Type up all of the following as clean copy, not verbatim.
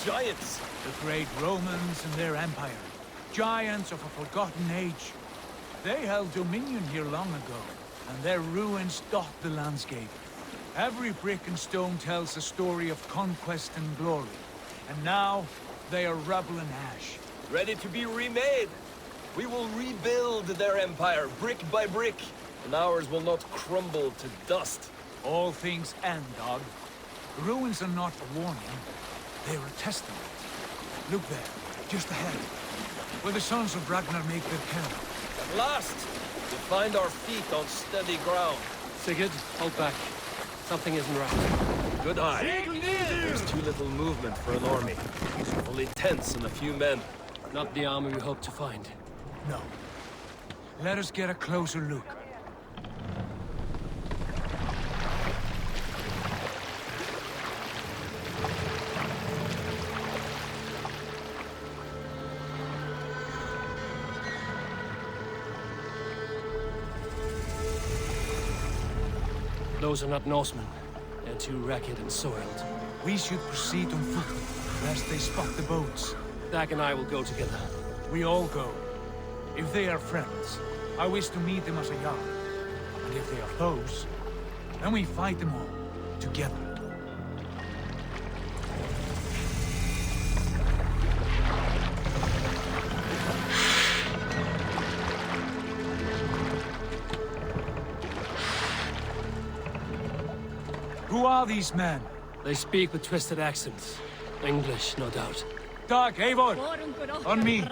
giants? The great Romans and their empire. Giants of a forgotten age. They held dominion here long ago, and their ruins dot the landscape. Every brick and stone tells a story of conquest and glory. And now, they are rubble and ash. Ready to be remade. We will rebuild their empire, brick by brick, and ours will not crumble to dust. All things end, dog. The ruins are not a warning. They are a testament. Look there, just ahead, where the sons of Ragnar make their camp. At last, we find our feet on steady ground. Sigurd, hold back. Something isn't right. Good eye. There's too little movement for an army. Only tents and a few men. Not the army we hoped to find. No. Let us get a closer look. Those are not Norsemen. They're too ragged and soiled. We should proceed on foot, lest they spot the boats. Dag and I will go together. We all go. If they are friends, I wish to meet them as a Jarl. And if they are foes, then we fight them all, together. Who are these men? They speak with twisted accents. English, no doubt. Dag, Eivor! On me!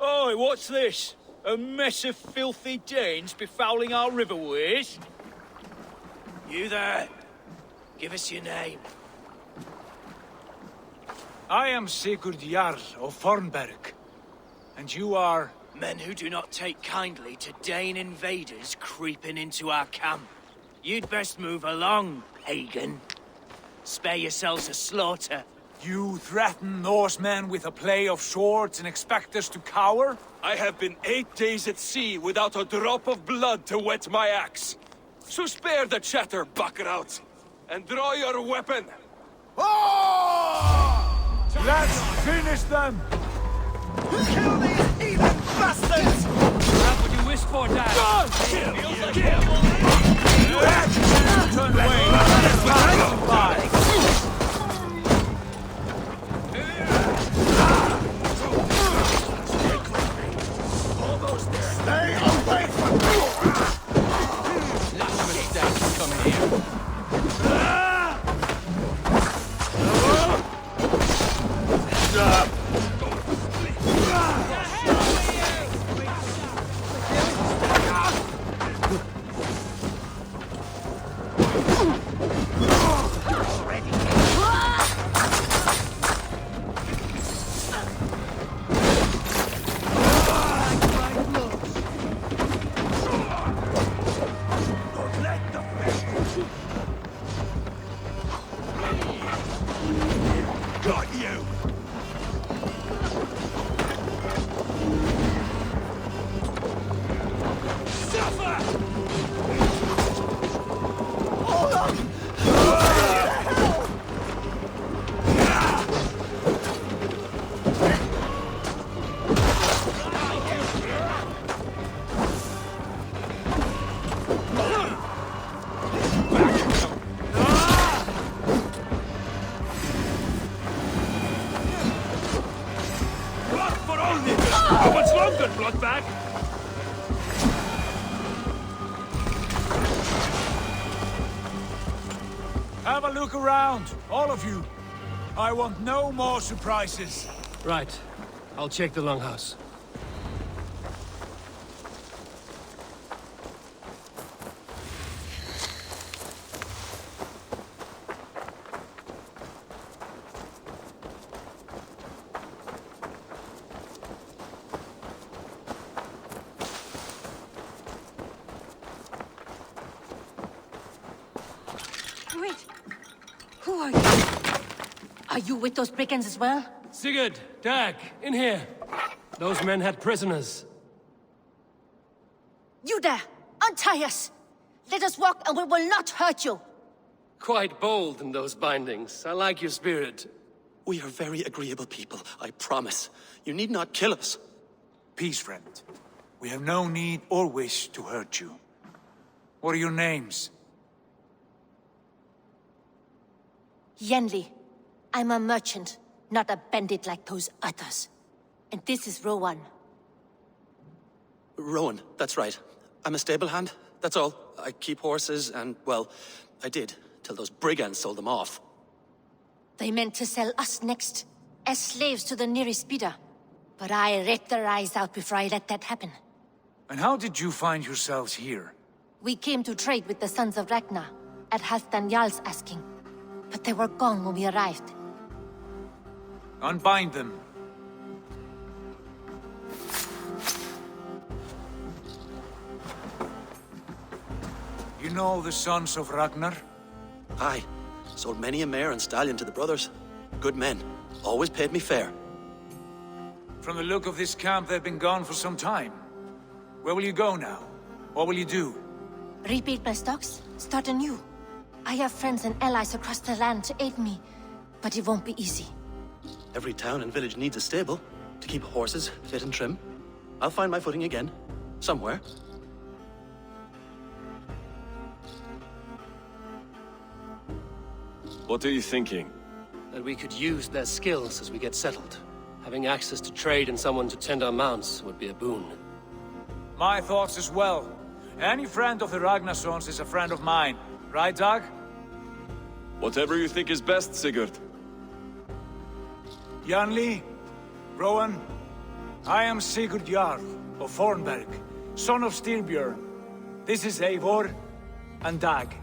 Oi, what's this? A mess of filthy Danes befouling our riverways? You there? Give us your name. I am Sigurd Jarl of Fornberg. And you are... Men who do not take kindly to Dane invaders creeping into our camp. You'd best move along, pagan. Spare yourselves a slaughter. You threaten Norsemen with a play of swords and expect us to cower? I have been 8 days at sea without a drop of blood to wet my axe. So spare the chatter, buckraut, and draw your weapon. Oh! Let's finish them! Kill these heathen bastards! That's what you wished for, Dag! Turn away! Stay away from me! Have a look around, all of you. I want no more surprises. Right. I'll check the longhouse. Are you with those brigands as well? Sigurd, Dag, in here. Those men had prisoners. You there! Untie us! Let us walk and we will not hurt you! Quite bold in those bindings. I like your spirit. We are very agreeable people, I promise. You need not kill us. Peace, friend. We have no need or wish to hurt you. What are your names? Yenli. I'm a merchant, not a bandit like those others. And this is Rowan. Rowan, that's right. I'm a stable hand, that's all. I keep horses and, well, I did, till those brigands sold them off. They meant to sell us next, as slaves to the nearest bidder. But I ripped their eyes out before I let that happen. And how did you find yourselves here? We came to trade with the Sons of Ragnar, at Halfdan Jarl's asking. But they were gone when we arrived. Unbind them. You know the Sons of Ragnar? Aye, sold many a mare and stallion to the brothers. Good men, always paid me fair. From the look of this camp, they've been gone for some time. Where will you go now? What will you do? Rebuild my stocks, start anew. I have friends and allies across the land to aid me, but it won't be easy. Every town and village needs a stable, to keep horses fit and trim. I'll find my footing again, somewhere. What are you thinking? That we could use their skills as we get settled. Having access to trade and someone to tend our mounts would be a boon. My thoughts as well. Any friend of the Ragnarsons is a friend of mine. Right, Dag? Whatever you think is best, Sigurd. Janli, Rowan, I am Sigurd Jarl of Fornberg, son of Styrbjörn. This is Eivor and Dag.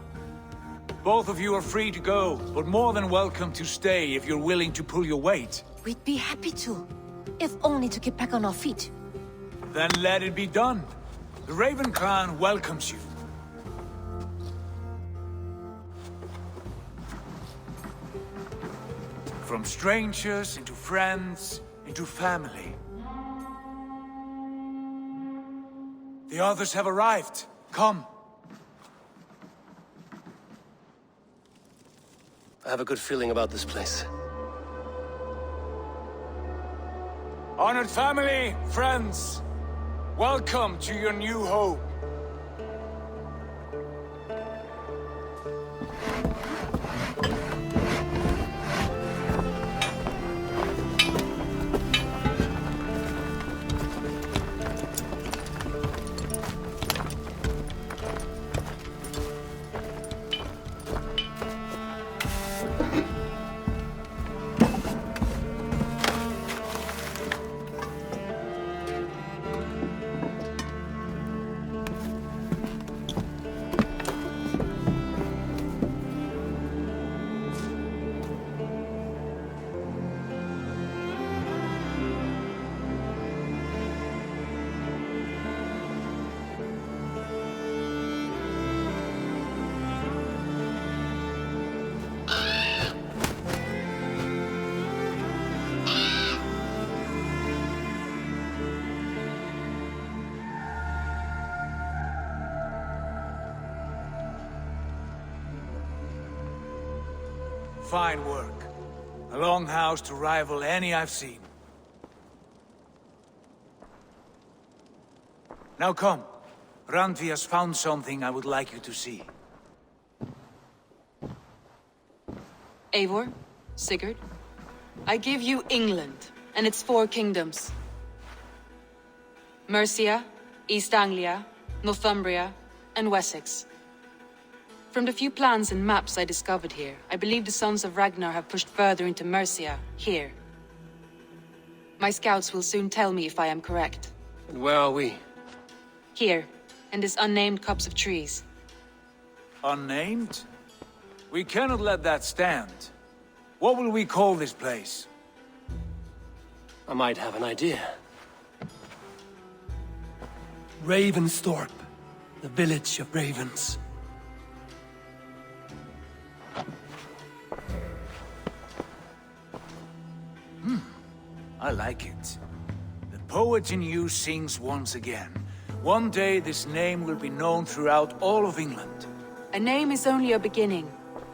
Both of you are free to go, but more than welcome to stay if you're willing to pull your weight. We'd be happy to, if only to get back on our feet. Then let it be done. The Raven clan welcomes you. From strangers into friends, into family. The others have arrived. Come. I have a good feeling about this place. Honored family, friends, welcome to your new home. Fine work. A longhouse to rival any I've seen. Now come. Randvi has found something I would like you to see. Eivor, Sigurd, I give you England and its 4 kingdoms. Mercia, East Anglia, Northumbria, and Wessex. From the few plans and maps I discovered here, I believe the Sons of Ragnar have pushed further into Mercia, here. My scouts will soon tell me if I am correct. And where are we? Here, in this unnamed copse of trees. Unnamed? We cannot let that stand. What will we call this place? I might have an idea. Ravensthorpe, the village of ravens. I like it. The poet in you sings once again. One day this name will be known throughout all of England. A name is only a beginning.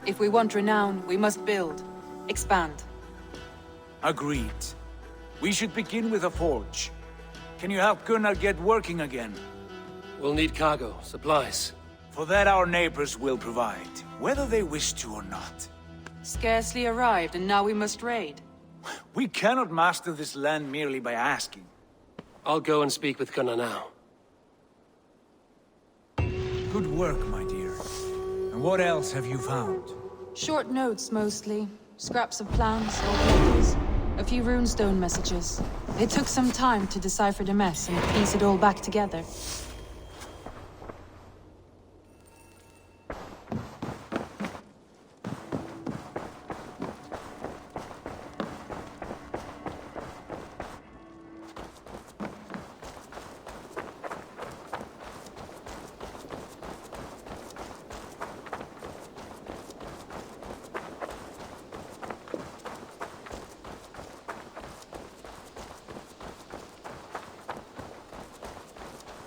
If we want renown, we must build. Expand. Agreed. We should begin with a forge. Can you help Gunnar get working again? We'll need cargo, supplies. For that our neighbors will provide, whether they wish to or not. Scarcely arrived, and now we must raid. We cannot master this land merely by asking. I'll go and speak with Gunnar now. Good work, my dear. And what else have you found? Short notes, mostly. Scraps of plans, old letters. A few runestone messages. It took some time to decipher the mess and piece it all back together.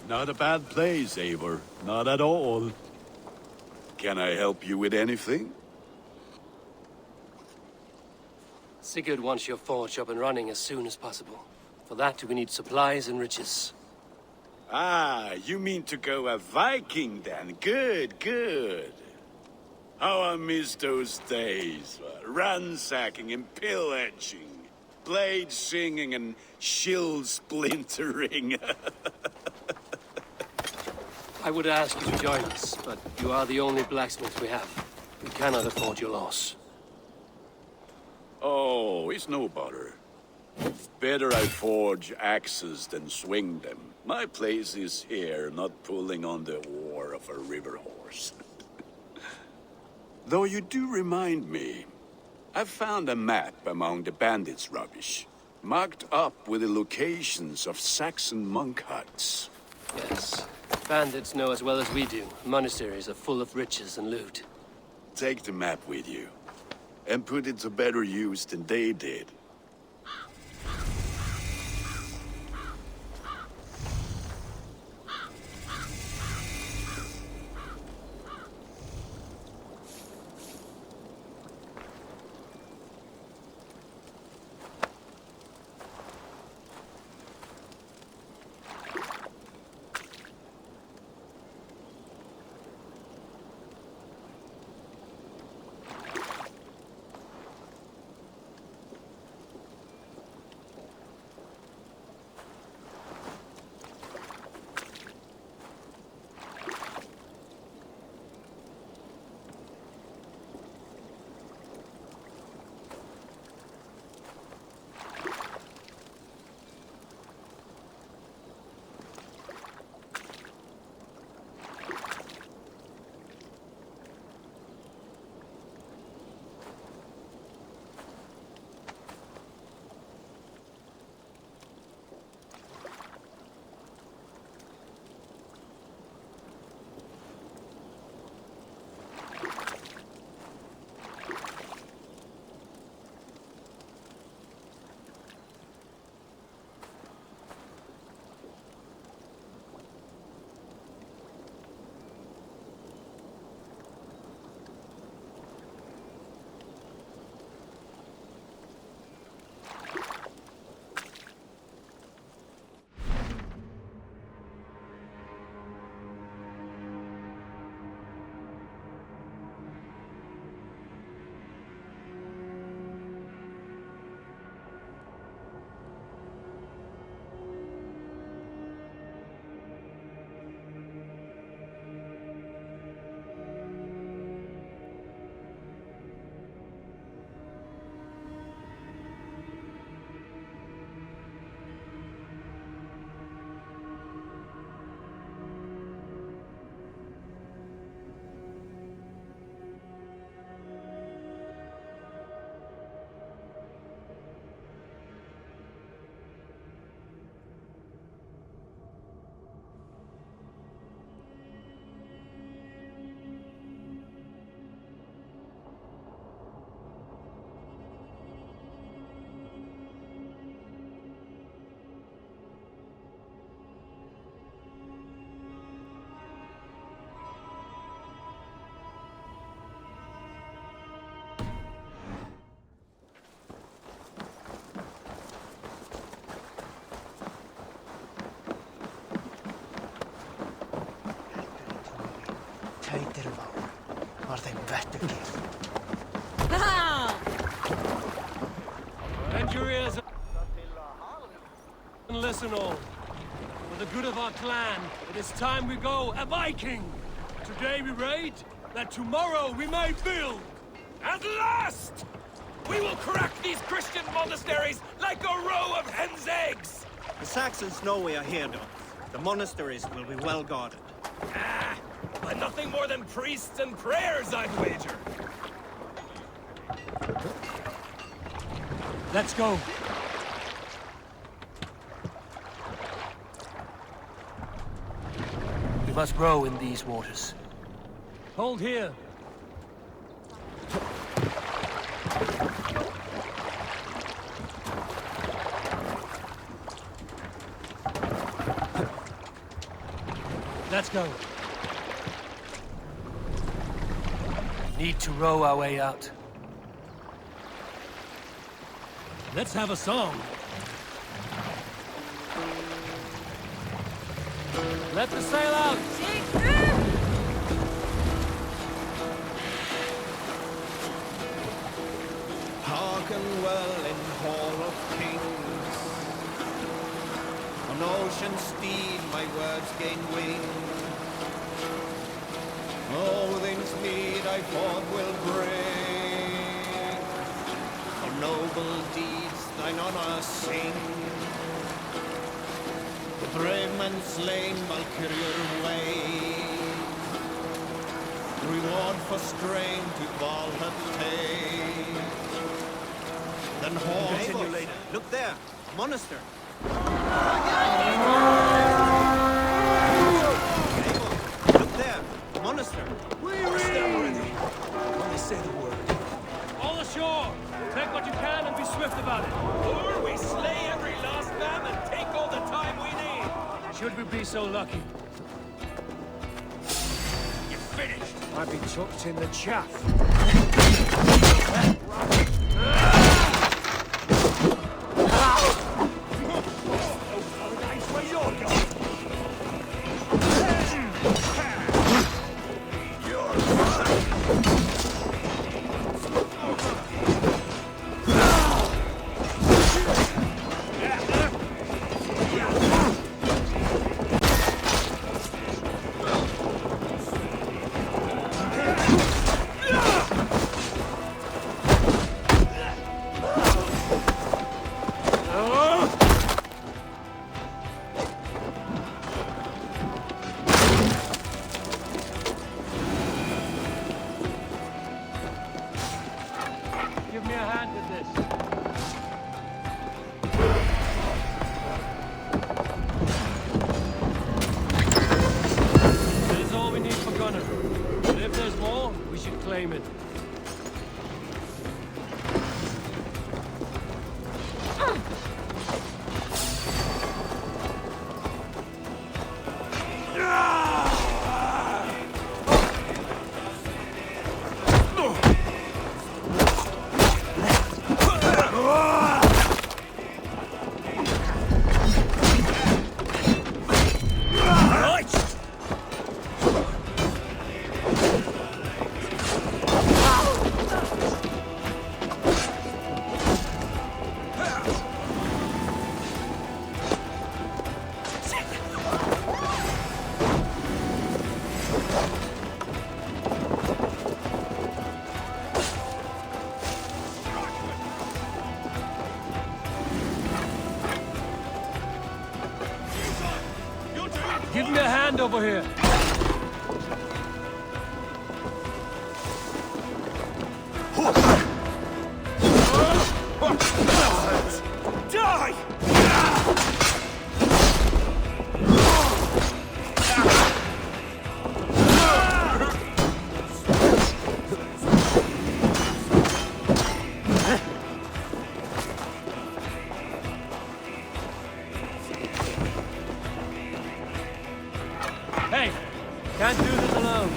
Not a bad place, Eivor. Not at all. Can I help you with anything? Sigurd wants your forge up and running as soon as possible. For that, we need supplies and riches. Ah, you mean to go a Viking then? Good, good. How I miss those days. Ransacking and pillaging. Blade singing and shield splintering. I would ask you to join us, but you are the only blacksmith we have. We cannot afford your loss. Oh, it's no bother. Better I forge axes than swing them. My place is here, not pulling on the oar of a river horse. Though you do remind me, I found a map among the bandits' rubbish, marked up with the locations of Saxon monk huts. Yes. Bandits know as well as we do. Monasteries are full of riches and loot. Take the map with you, and put it to better use than they did. Feitirval. Are they better? Bend your ears and listen all. For the good of our clan, it is time we go a Viking. Today we raid, that tomorrow we may build. At last! We will crack these Christian monasteries like a row of hen's eggs! The Saxons know we are here, though. The monasteries will be well guarded. But nothing more than priests and prayers, I'd wager. Let's go. We must row in these waters. Hold here. Let's go. Need to row our way out. Let's have a song. Let the sail out! Hearken well in Hall of Kings. On ocean steed my words gain wing. Odin's mead I forth will bring. For noble deeds thine honor sing. The brave men slain Valkyrier way. Reward for strain to Valhalla take. Then Continue later. Look there, a monastery. Look there, a monastery. When they say the word. All ashore! Take what you can and be swift about it. Or we slay every last man and take all the time we need. Should we be so lucky? You finished. I've been tucked in the chaff. Give me a hand with this. That is all we need for Gunner. But if there's more, we should claim it. Give me a hand over here. Die! Hey, can't do this alone.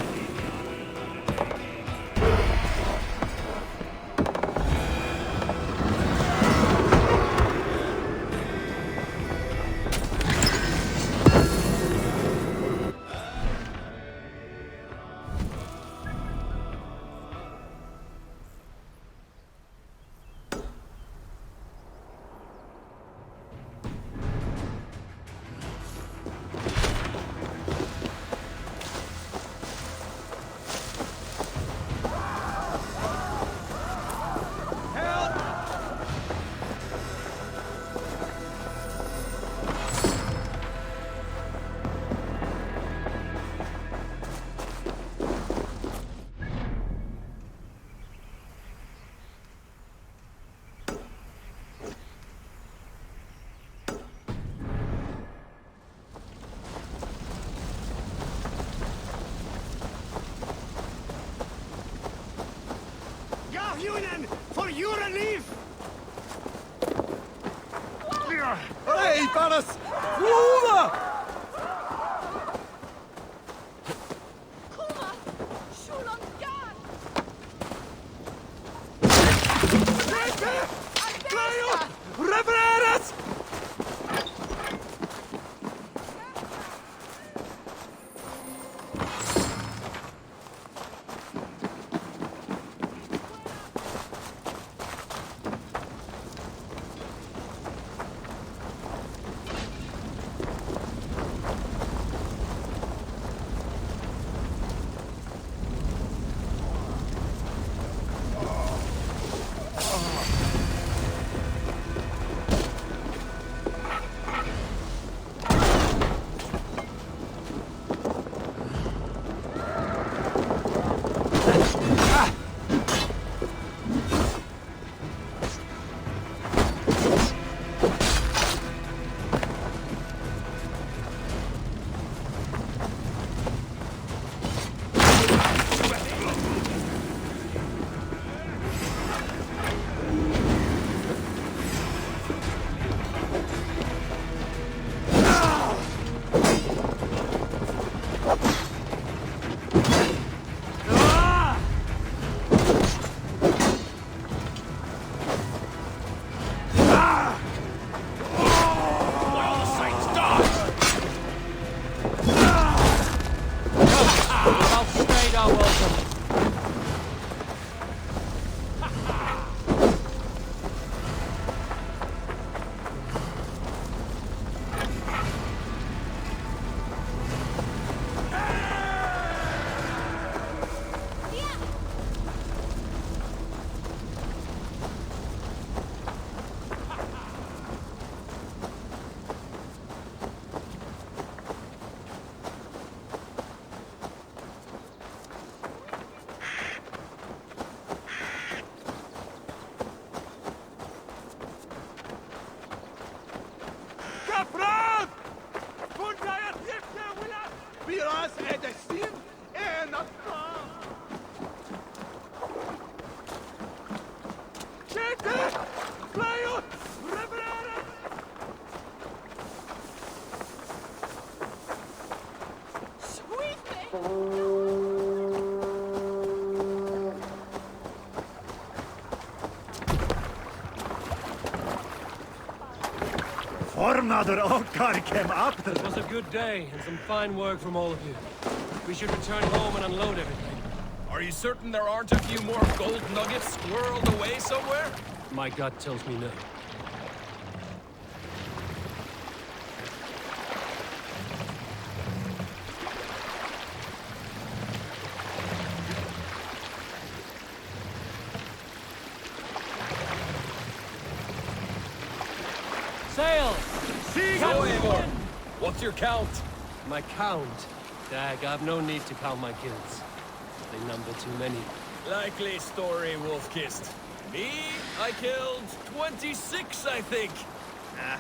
fellas! It was a good day, and some fine work from all of you. We should return home and unload everything. Are you certain there aren't a few more gold nuggets squirreled away somewhere? My gut tells me no. Sail! What's your count? My count? Dag, I've no need to count my kills. They number too many. Likely story, Wolf-Kissed. Me? I killed 26, I think. Nah,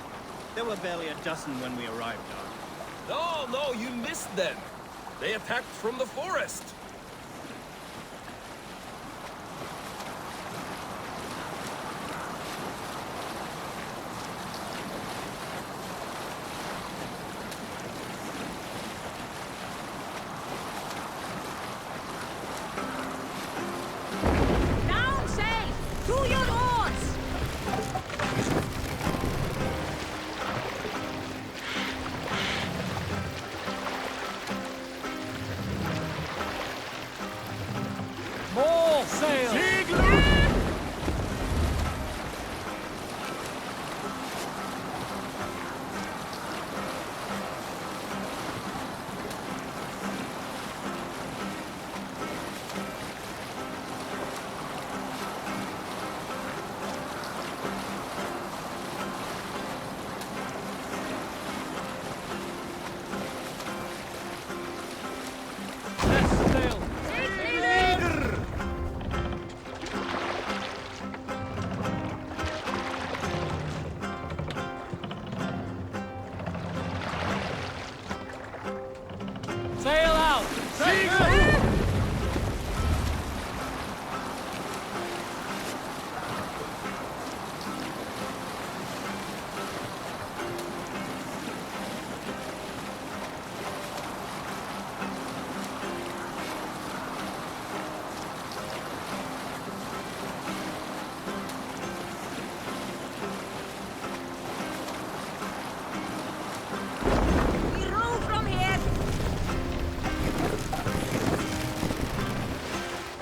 there were barely a dozen when we arrived, Dog. No, you missed them. They attacked from the forest. Down sail! To your oars! More sail!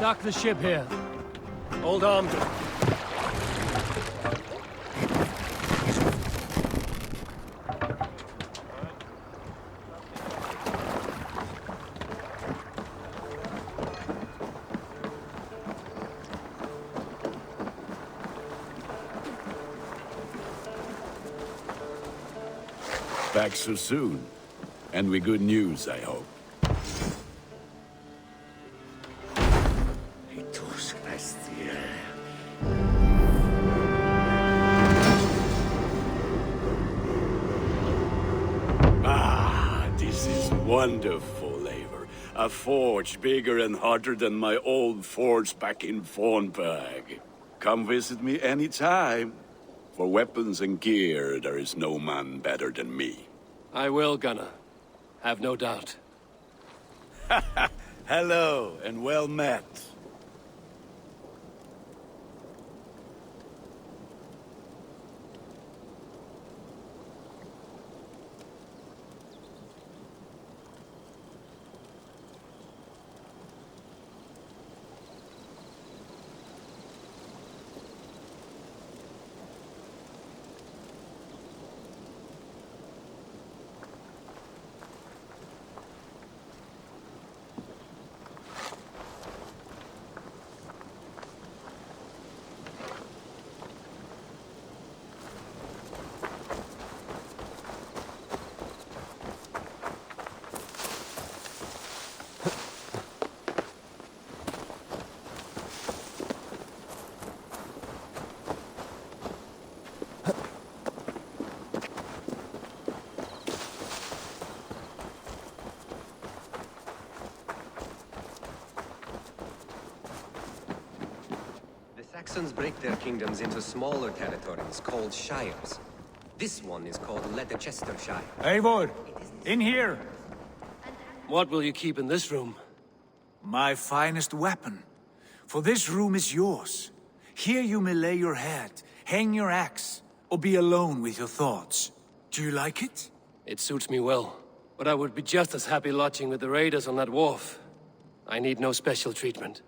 Dock the ship here. Hold on. Back so soon. And with good news, I hope. Ah, this is wonderful, Eivor. A forge bigger and harder than my old forge back in Fornburg. Come visit me anytime. For weapons and gear, there is no man better than me. I will, Gunnar. Have no doubt. Hello, and well met. Saxons break their kingdoms into smaller territories called shires. This one is called Leicestershire. Eivor, in here! What will you keep in this room? My finest weapon. For this room is yours. Here you may lay your head, hang your axe, or be alone with your thoughts. Do you like it? It suits me well. But I would be just as happy lodging with the raiders on that wharf. I need no special treatment.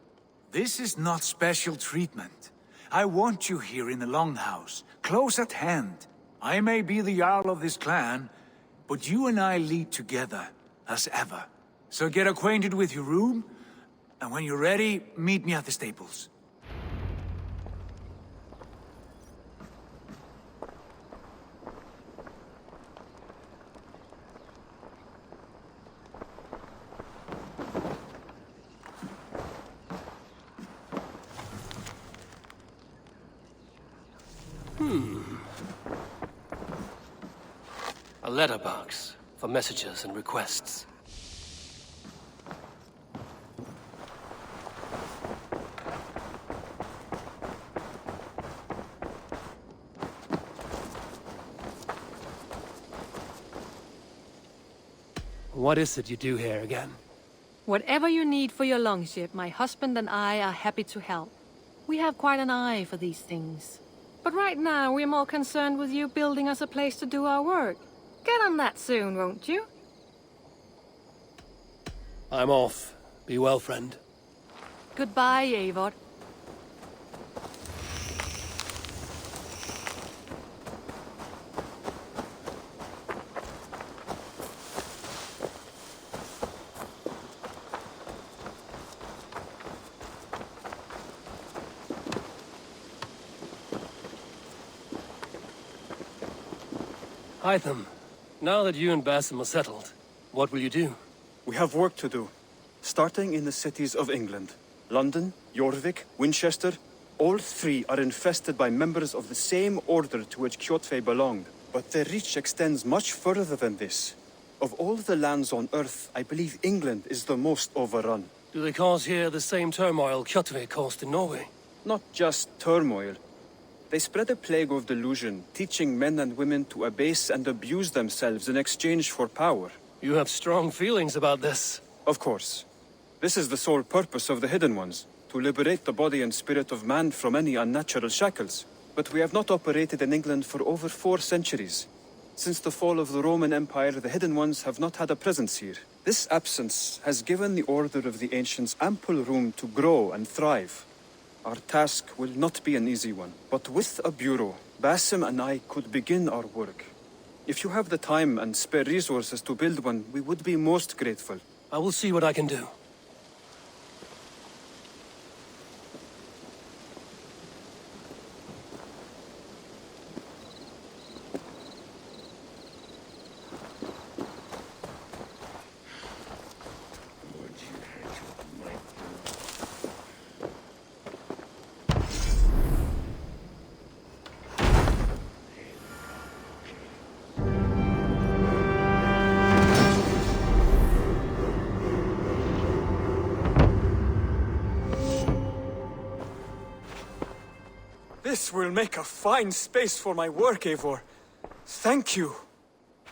This is not special treatment. I want you here in the Longhouse, close at hand. I may be the Jarl of this clan, but you and I lead together, as ever. So get acquainted with your room, and when you're ready, meet me at the stables. A letterbox for messages and requests. What is it you do here again? Whatever you need for your longship, my husband and I are happy to help. We have quite an eye for these things. But right now, we're more concerned with you building us a place to do our work. Get on that soon, won't you? I'm off. Be well, friend. Goodbye, Eivor. Hytham, now that you and Basim are settled, what will you do? We have work to do. Starting in the cities of England. London, Jorvik, Winchester, all three are infested by members of the same order to which Kjotve belonged. But their reach extends much further than this. Of all the lands on Earth, I believe England is the most overrun. Do they cause here the same turmoil Kjotve caused in Norway? Not just turmoil. They spread a plague of delusion, teaching men and women to abase and abuse themselves in exchange for power. You have strong feelings about this. Of course. This is the sole purpose of the Hidden Ones, to liberate the body and spirit of man from any unnatural shackles. But we have not operated in England for over 4 centuries. Since the fall of the Roman Empire, the Hidden Ones have not had a presence here. This absence has given the Order of the Ancients ample room to grow and thrive. Our task will not be an easy one, but with a bureau, Basim and I could begin our work. If you have the time and spare resources to build one, we would be most grateful. I will see what I can do. This will make a fine space for my work, Eivor. Thank you.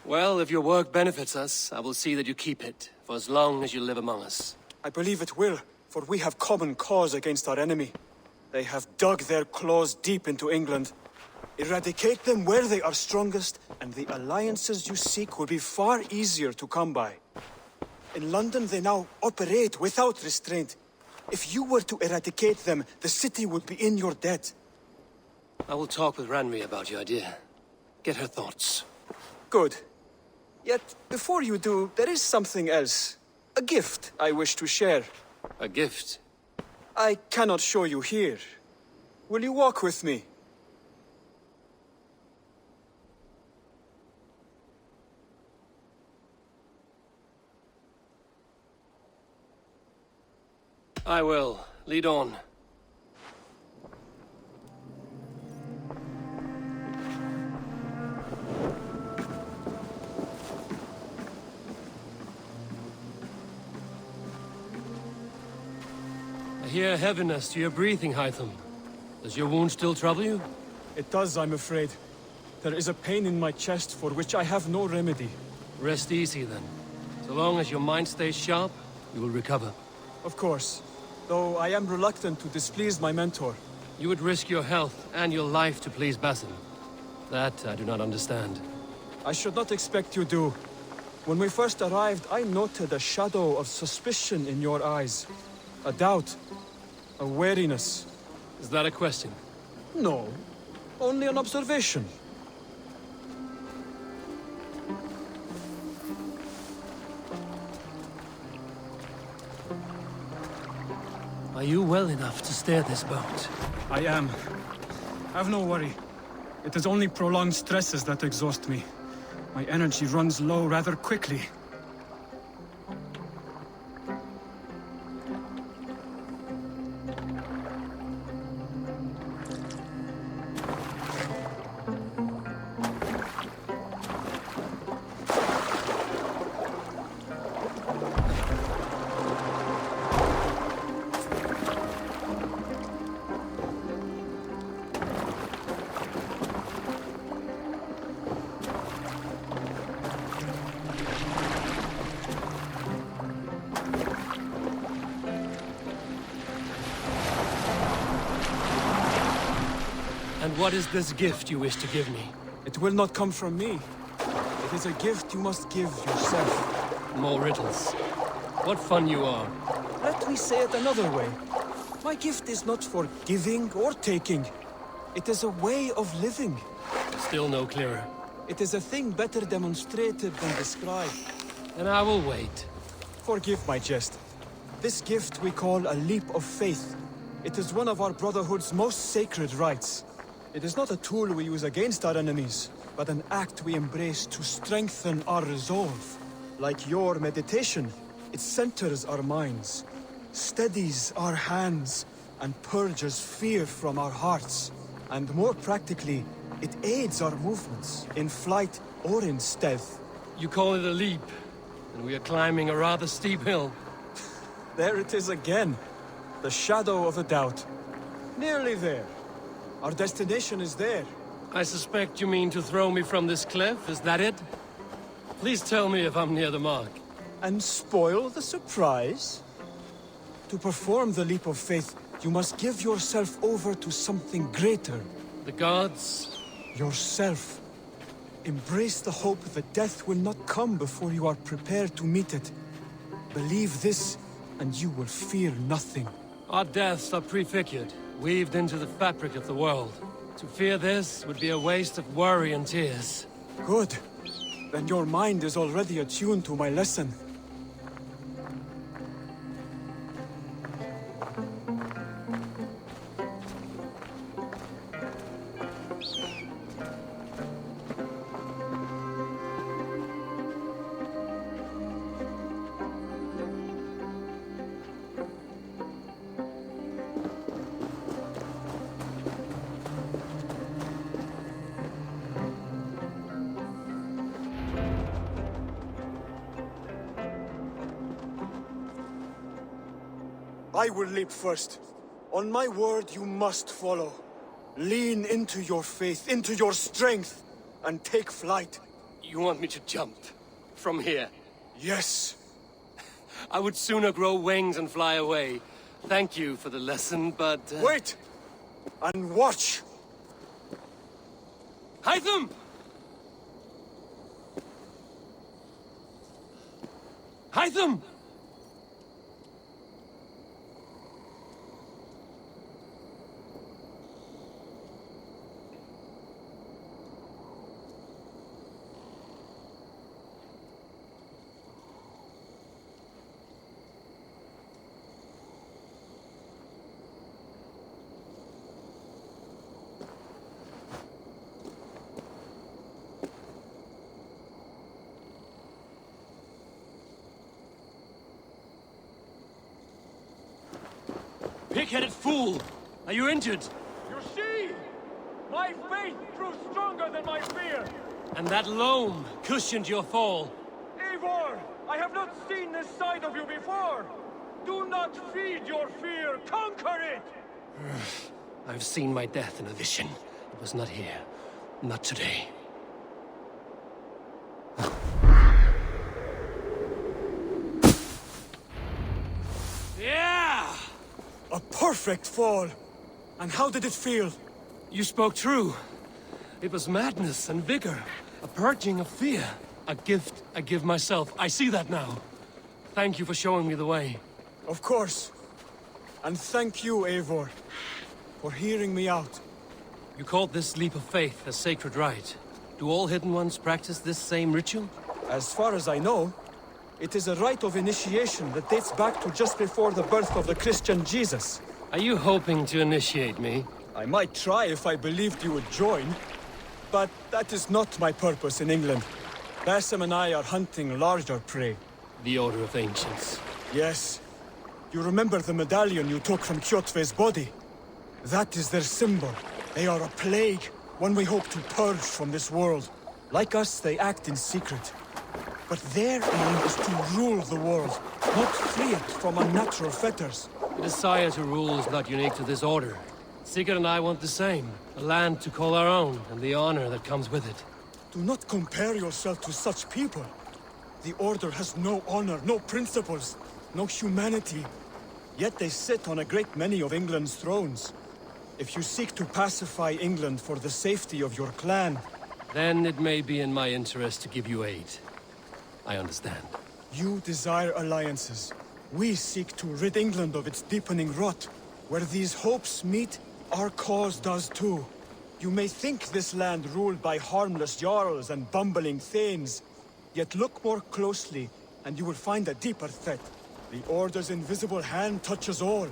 Well, if your work benefits us, I will see that you keep it, for as long as you live among us. I believe it will, for we have common cause against our enemy. They have dug their claws deep into England. Eradicate them where they are strongest, and the alliances you seek will be far easier to come by. In London, they now operate without restraint. If you were to eradicate them, the city would be in your debt. I will talk with Ranri about your idea. Get her thoughts. Good. Yet, before you do, there is something else. A gift I wish to share. A gift? I cannot show you here. Will you walk with me? I will. Lead on. I hear heaviness to your breathing, Hytham. Does your wound still trouble you? It does, I'm afraid. There is a pain in my chest for which I have no remedy. Rest easy, then. So long as your mind stays sharp, you will recover. Of course. Though I am reluctant to displease my mentor. You would risk your health and your life to please Basim. That I do not understand. I should not expect you do. When we first arrived, I noted a shadow of suspicion in your eyes. A doubt. A wariness. Is that a question? No. Only an observation. Are you well enough to steer this boat? I am. Have no worry. It is only prolonged stresses that exhaust me. My energy runs low rather quickly. And what is this gift you wish to give me? It will not come from me. It is a gift you must give yourself. More riddles. What fun you are. Let me say it another way. My gift is not for giving or taking. It is a way of living. Still no clearer. It is a thing better demonstrated than described. Then I will wait. Forgive my jest. This gift we call a leap of faith. It is one of our Brotherhood's most sacred rites. It is not a tool we use against our enemies, but an act we embrace to strengthen our resolve. Like your meditation, it centers our minds, steadies our hands, and purges fear from our hearts. And more practically, it aids our movements, in flight or in stealth. You call it a leap, and we are climbing a rather steep hill. There it is again. The shadow of a doubt. Nearly there. Our destination is there. I suspect you mean to throw me from this cliff, is that it? Please tell me if I'm near the mark. And spoil the surprise? To perform the leap of faith, you must give yourself over to something greater. The gods? Yourself. Embrace the hope that death will not come before you are prepared to meet it. Believe this, and you will fear nothing. Our deaths are prefigured, weaved into the fabric of the world. To fear this would be a waste of worry and tears. Good. Then your mind is already attuned to my lesson. I will leap first. On my word, you must follow. Lean into your faith, into your strength, and take flight. You want me to jump? From here? Yes. I would sooner grow wings and fly away. Thank you for the lesson, but... Wait! And watch! Hytham! Hytham! Pig-headed fool! Are you injured? You see? My faith grew stronger than my fear! And that loam cushioned your fall. Eivor! I have not seen this side of you before! Do not feed your fear, conquer it! I've seen my death in a vision. It was not here. Not today. Yeah! A perfect fall! And how did it feel? You spoke true. It was madness and vigor. A purging of fear. A gift I give myself. I see that now. Thank you for showing me the way. Of course. And thank you, Eivor, for hearing me out. You called this leap of faith a sacred rite. Do all Hidden Ones practice this same ritual? As far as I know, it is a rite of initiation that dates back to just before the birth of the Christian Jesus. Are you hoping to initiate me? I might try if I believed you would join. But that is not my purpose in England. Basim and I are hunting larger prey. The Order of Ancients. Yes. You remember the medallion you took from Kjotve's body? That is their symbol. They are a plague, one we hope to purge from this world. Like us, they act in secret. But their aim is to rule the world, not free it from unnatural fetters. The desire to rule is not unique to this order. Sigurd and I want the same. A land to call our own, and the honor that comes with it. Do not compare yourself to such people. The Order has no honor, no principles, no humanity. Yet they sit on a great many of England's thrones. If you seek to pacify England for the safety of your clan... Then it may be in my interest to give you aid. I understand. You desire alliances. We seek to rid England of its deepening rot. Where these hopes meet, our cause does too. You may think this land ruled by harmless jarls and bumbling thanes. Yet look more closely, and you will find a deeper threat. The Order's invisible hand touches all.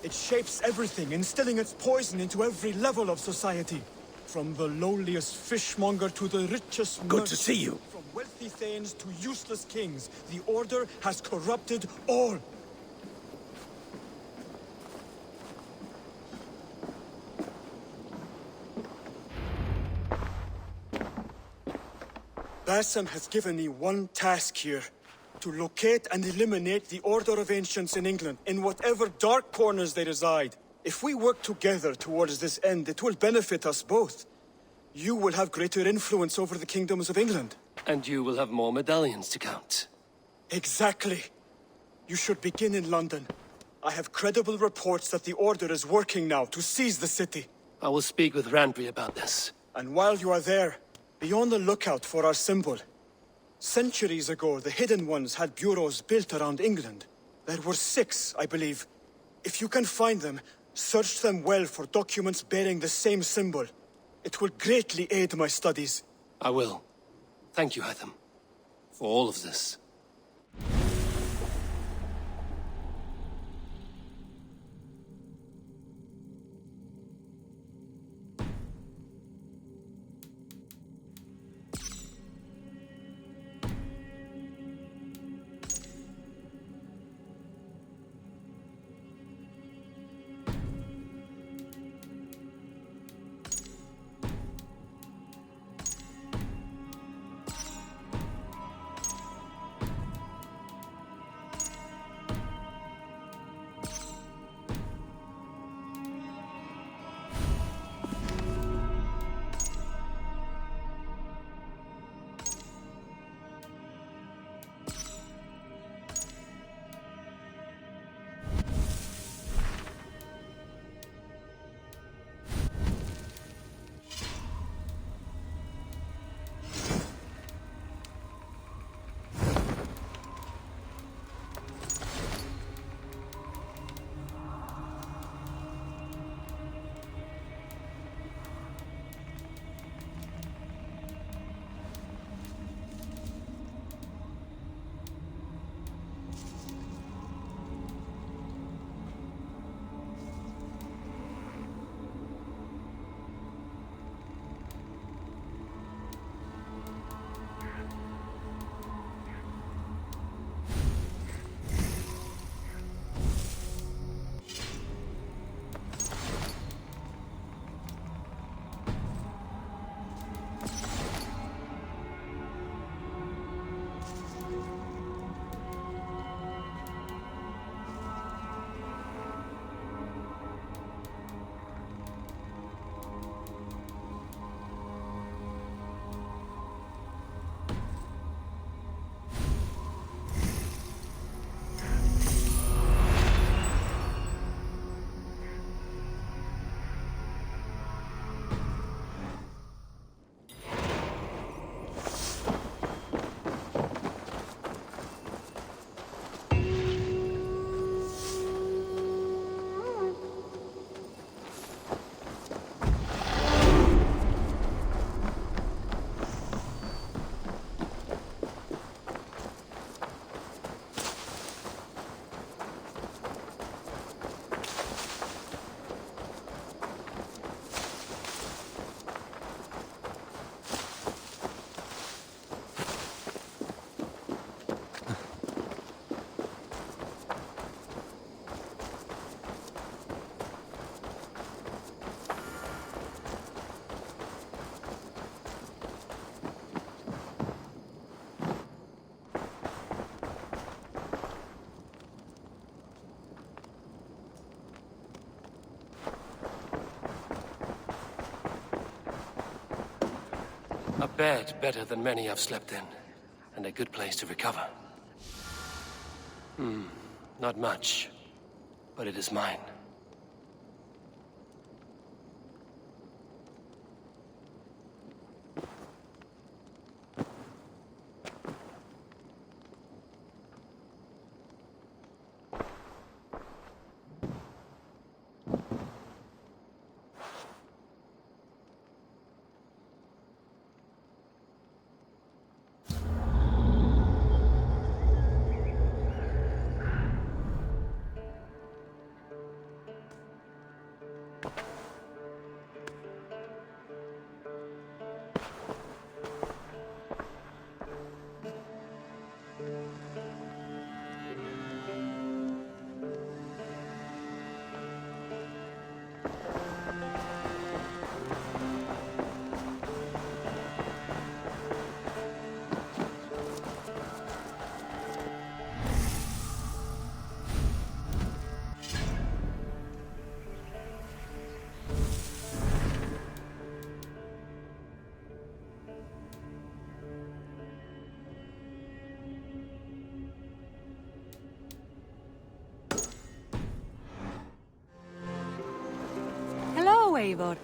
It shapes everything, instilling its poison into every level of society. From the lowliest fishmonger to the richest merchant. Good to see you. From wealthy thanes to useless kings, the Order has corrupted all. Basim has given me one task here. To locate and eliminate the Order of Ancients in England, in whatever dark corners they reside. If we work together towards this end, it will benefit us both. You will have greater influence over the kingdoms of England. And you will have more medallions to count. Exactly. You should begin in London. I have credible reports that the Order is working now to seize the city. I will speak with Randvi about this. And while you are there, be on the lookout for our symbol. Centuries ago, the Hidden Ones had bureaus built around England. There were 6, I believe. If you can find them, search them well for documents bearing the same symbol. It will greatly aid my studies. I will. Thank you, Hytham, for all of this. A bed better than many I've slept in, and a good place to recover. Not much, but it is mine. Eivor.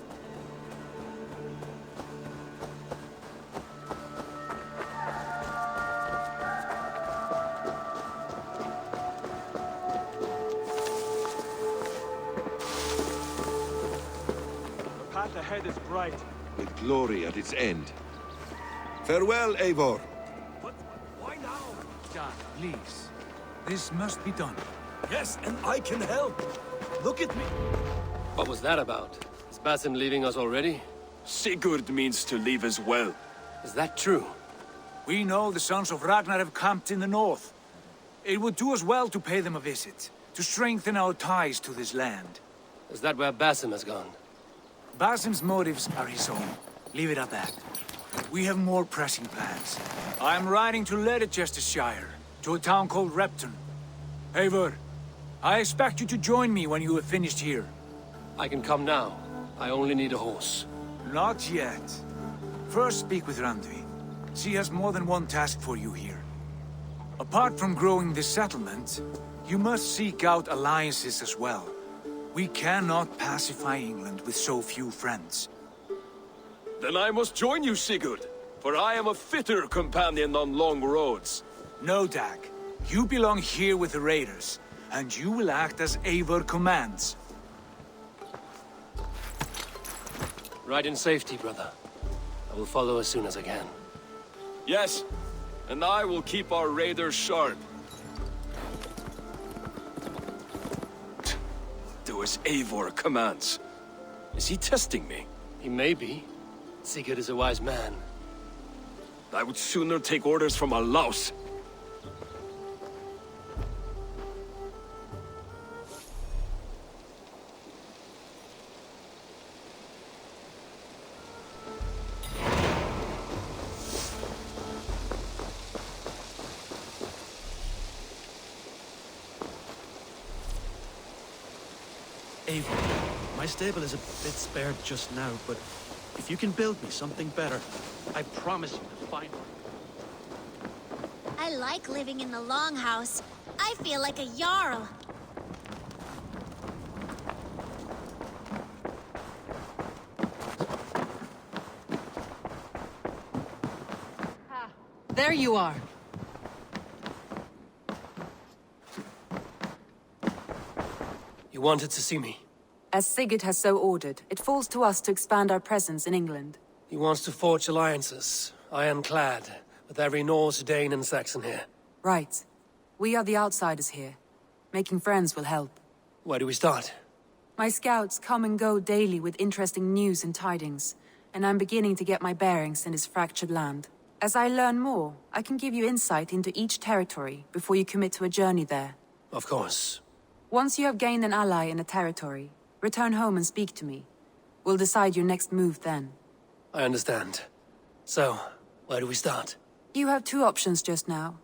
path ahead is bright. with glory at its end. Farewell, Eivor. But why now? Dad, please. This must be done. Yes, and I can help. Look at me. What was that about? Is Basim leaving us already? Sigurd means to leave as well. Is that true? We know the sons of Ragnar have camped in the north. It would do us well to pay them a visit, to strengthen our ties to this land. Is that where Basim has gone? Basim's motives are his own. Leave it at that. We have more pressing plans. I'm riding to Leicestershire, to a town called Repton. Eivor, I expect you to join me when you have finished here. I can come now. I only need a horse. Not yet. First speak with Randvi. She has more than one task for you here. Apart from growing this settlement, you must seek out alliances as well. We cannot pacify England with so few friends. Then I must join you, Sigurd, for I am a fitter companion on long roads. No, Dag. You belong here with the raiders, and you will act as Eivor commands. Ride in safety, brother. I will follow as soon as I can. Yes, and I will keep our raiders sharp. Do as Eivor commands. Is he testing me? He may be. Sigurd is a wise man. I would sooner take orders from a louse. Eivor, my stable is a bit spared just now, but if you can build me something better, I promise you to find one. I like living in the longhouse. I feel like a Jarl. There you are. You wanted to see me? As Sigurd has so ordered, it falls to us to expand our presence in England. He wants to forge alliances, ironclad, with every Norse, Dane and Saxon here. Right. We are the outsiders here. Making friends will help. Where do we start? My scouts come and go daily with interesting news and tidings, and I'm beginning to get my bearings in this fractured land. As I learn more, I can give you insight into each territory before you commit to a journey there. Of course. Once you have gained an ally in a territory, return home and speak to me. We'll decide your next move then. I understand. So, where do we start? You have two options just now.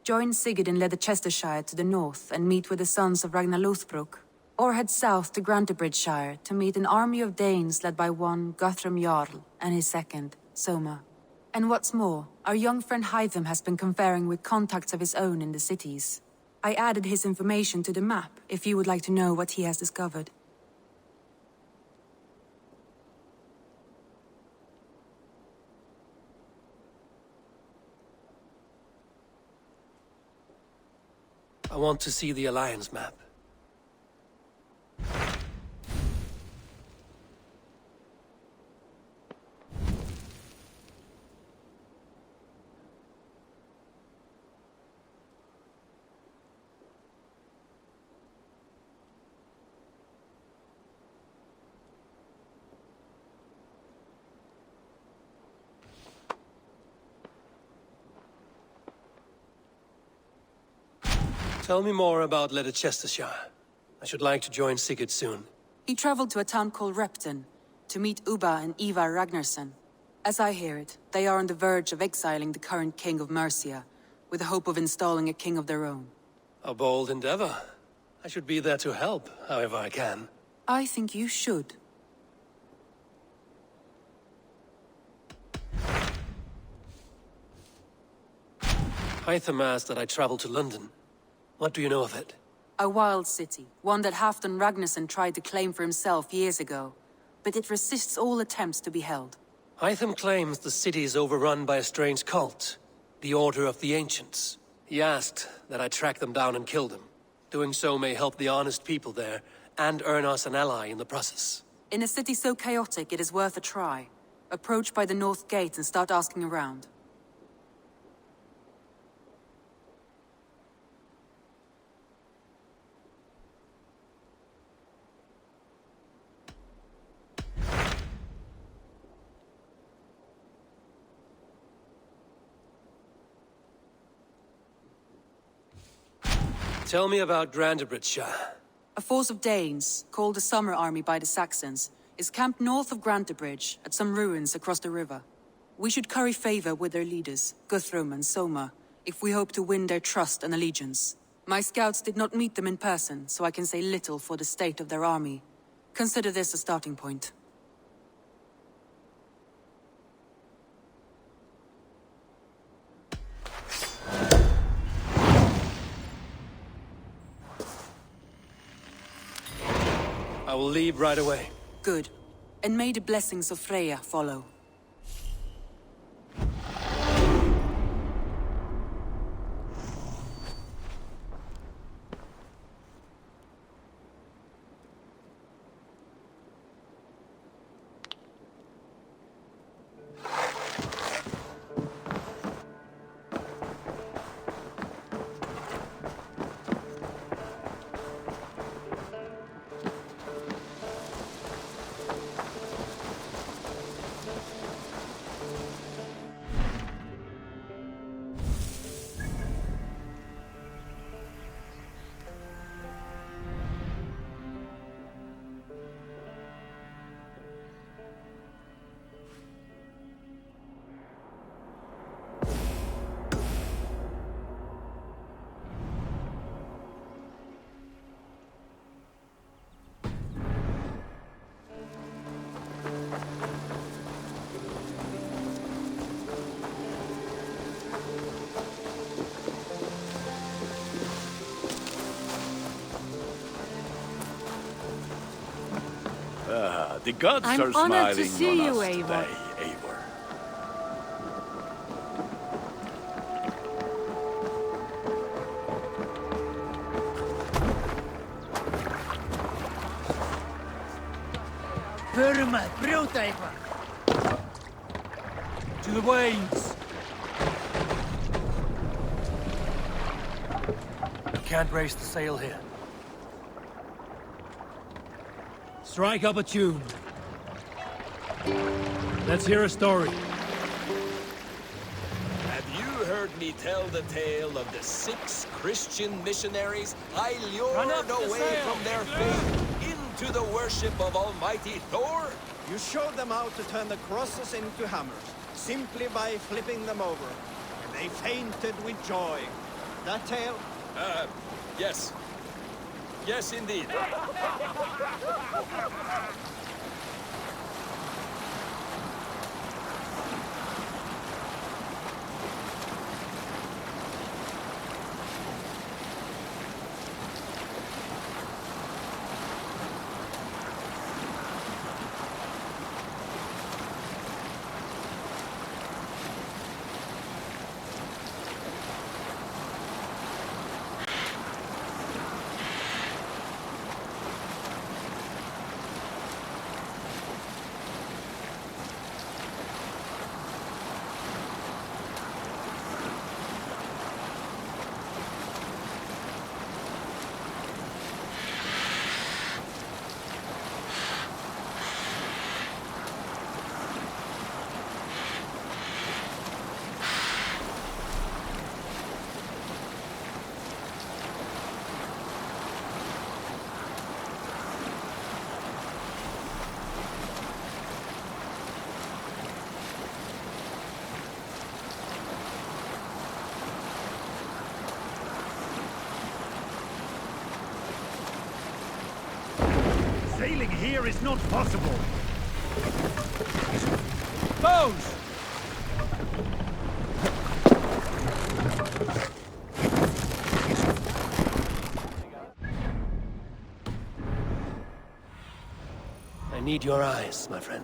Join Sigurd in Leicestershire to the north and meet with the sons of Ragnar Lothbrok, or head south to Grantebridgeshire to meet an army of Danes led by one Guthrum Jarl and his second, Soma. And what's more, our young friend Hytham has been conferring with contacts of his own in the cities. I added his information to the map if you would like to know what he has discovered. I want to see the Alliance map. Tell me more about Leicestershire. I should like to join Sigurd soon. He traveled to a town called Repton to meet Ubba and Ivar Ragnarsson. As I hear it, they are on the verge of exiling the current king of Mercia, with the hope of installing a king of their own. A bold endeavor. I should be there to help, however I can. I think you should. Hytham asked that I travel to London. What do you know of it? A wild city, one that Halfdan Ragnarsson tried to claim for himself years ago, but it resists all attempts to be held. Hytham claims the city is overrun by a strange cult, the Order of the Ancients. He asked that I track them down and kill them. Doing so may help the honest people there, and earn us an ally in the process. In a city so chaotic, it is worth a try. Approach by the north gate and start asking around. Tell me about Grantebridgeshire. A force of Danes, called the Summer Army by the Saxons, is camped north of Grantebridge, at some ruins across the river. We should curry favor with their leaders, Guthrum and Soma, if we hope to win their trust and allegiance. My scouts did not meet them in person, so I can say little for the state of their army. Consider this a starting point. I will leave right away. Good. And may the blessings of Freya follow. The gods I'm are honored smiling to see on you, us Eivor. today, Eivor. Burma, brjóta eitthvað! To the waves! You can't raise the sail here. Strike up a tune. Let's hear a story. Have you heard me tell the tale of the 6 Christian missionaries I lured away from their faith into the worship of Almighty Thor? You showed them how to turn the crosses into hammers, simply by flipping them over. And they fainted with joy. That tale? Yes. Yes, indeed. Sailing here is not possible! Bows! I need your eyes, my friend.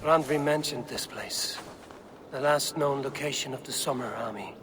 Randvi mentioned this place. The last known location of the Summer Army.